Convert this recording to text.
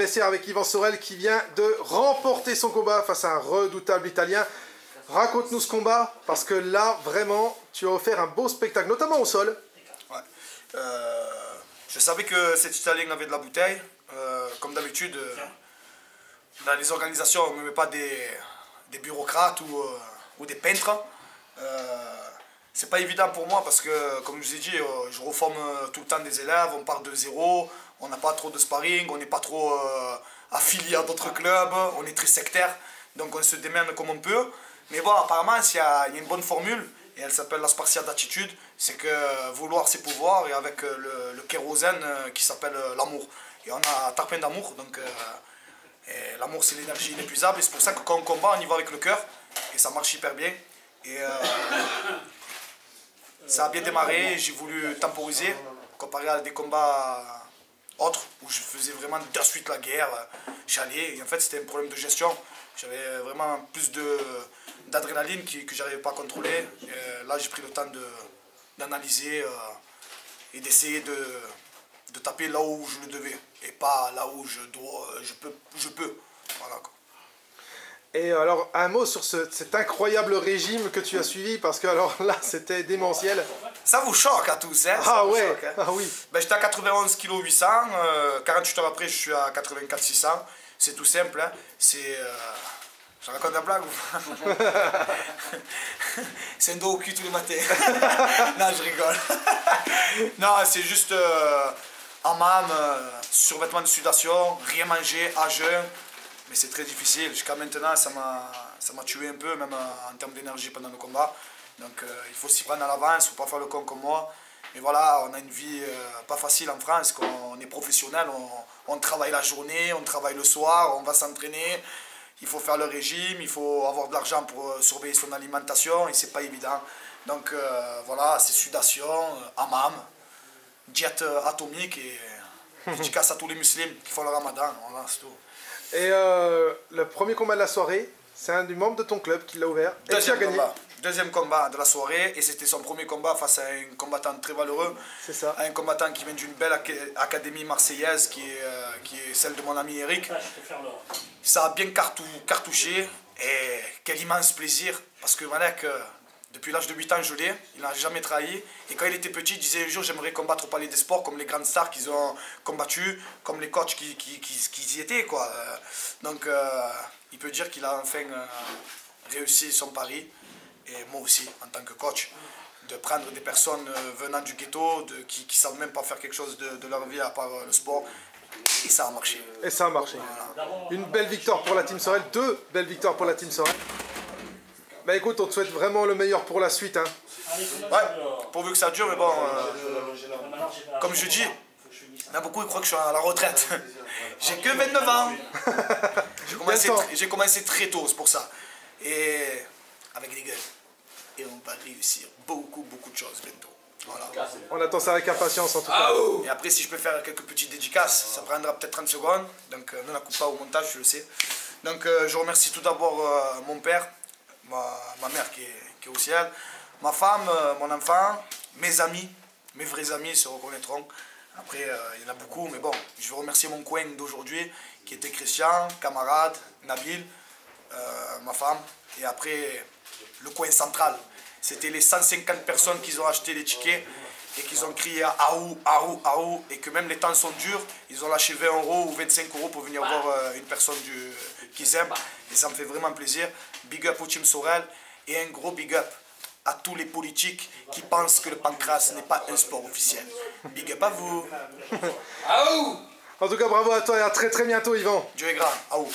vestiaire avec Yvan Sorel qui vient de remporter son combat face à un redoutable Italien. Raconte-nous ce combat, parce que là, vraiment, tu as offert un beau spectacle, notamment au sol. Ouais. Je savais que cet Italien avait de la bouteille. Comme d'habitude, dans les organisations, on ne met pas des bureaucrates ou des peintres. C'est pas évident pour moi parce que, comme je vous ai dit, je reforme tout le temps des élèves, on part de zéro, on n'a pas trop de sparring, on n'est pas trop affilié à d'autres clubs, on est très sectaire, donc on se démène comme on peut. Mais bon, apparemment, il y a une bonne formule, et elle s'appelle la spartiate d'attitude, c'est que vouloir c'est pouvoir, et avec le kérosène qui s'appelle l'amour. Et on a tarpin d'amour, donc l'amour c'est l'énergie inépuisable, et c'est pour ça que quand on combat, on y va avec le cœur, et ça marche hyper bien. Et ça a bien démarré, j'ai voulu temporiser, comparé à des combats autres, où je faisais vraiment de suite la guerre, j'allais, et en fait c'était un problème de gestion. J'avais vraiment plus d'adrénaline que je n'arrivais pas à contrôler. Et là, j'ai pris le temps d'analyser et d'essayer de taper là où je le devais. Et pas là où je peux. Voilà, quoi. Et alors, un mot sur cet incroyable régime que tu as suivi, parce que alors là, c'était démentiel. Ça vous choque à tous, hein? Ah ouais, choque, hein? Ah oui. Ben, j'étais à 91 kg 800, 48 heures après, je suis à 84 600. C'est tout simple, hein. C'est... Je raconte la blague ou c'est un dos au cul tous les matins. Non, je rigole. Non, c'est juste hammam, survêtement de sudation, rien manger, à jeun. Mais c'est très difficile. Jusqu'à maintenant, ça m'a tué un peu, même en termes d'énergie pendant le combat. Donc il faut s'y prendre à l'avance, il ne faut pas faire le con comme moi. Mais voilà, on a une vie pas facile en France, on est professionnel, on travaille la journée, on travaille le soir, on va s'entraîner. Il faut faire le régime, il faut avoir de l'argent pour surveiller son alimentation et c'est pas évident. Donc voilà, c'est sudation, hammam, diète atomique et dédicace à tous les musulmans qui font le ramadan, voilà, c'est tout. Et le premier combat de la soirée, c'est un du membre de ton club qui l'a ouvert et qui a gagné. Deuxième combat de la soirée, et c'était son premier combat face à un combattant très valeureux. C'est ça. Un combattant qui vient d'une belle académie marseillaise qui est celle de mon ami Eric. Ça a bien cartouché et quel immense plaisir parce que Malek, depuis l'âge de 8 ans, je l'ai, il n'a jamais trahi. Et quand il était petit, il disait un jour j'aimerais combattre au Palais des Sports comme les grandes stars qu'ils ont combattu, comme les coachs qui y étaient, quoi. Donc il peut dire qu'il a enfin réussi son pari. Et moi aussi, en tant que coach, de prendre des personnes venant du ghetto, qui ne savent même pas faire quelque chose de leur vie à part le sport. Et ça a marché. Et ça a marché. Voilà. Une belle victoire pour la Team Sorel, 2 belles victoires pour la Team Sorel. Bah écoute, on te souhaite vraiment le meilleur pour la suite. Hein. Ouais, pourvu que ça dure, mais bon, comme je dis, il y en a beaucoup qui croient que je suis à la retraite. J'ai que 29 ans. J'ai commencé très tôt, c'est pour ça. Et avec les gars. Et on va réussir beaucoup de choses bientôt. Voilà. On attend ça avec impatience en tout cas. Et après, si je peux faire quelques petites dédicaces, ça prendra peut-être 30 secondes. Donc ne la coupe pas au montage, je le sais. Donc je remercie tout d'abord mon père, ma mère qui est au ciel, ma femme, mon enfant, mes amis, mes vrais amis se reconnaîtront. Après, il y en a beaucoup, mais bon, je veux remercier mon coin d'aujourd'hui, qui était Christian, camarade, Nabil, ma femme, et après le coin central. C'était les 150 personnes qui ont acheté les tickets et qui ont crié Aou, Aou, Aou, et que même les temps sont durs, ils ont lâché 20 € ou 25 € pour venir voir une personne qu'ils aiment, et ça me fait vraiment plaisir. Big up au Team Sorel, et un gros big up à tous les politiques qui pensent que le pancrace n'est pas un sport officiel. Big up à vous. En tout cas, bravo à toi et à très bientôt, Yvan. Dieu est grand. Aou.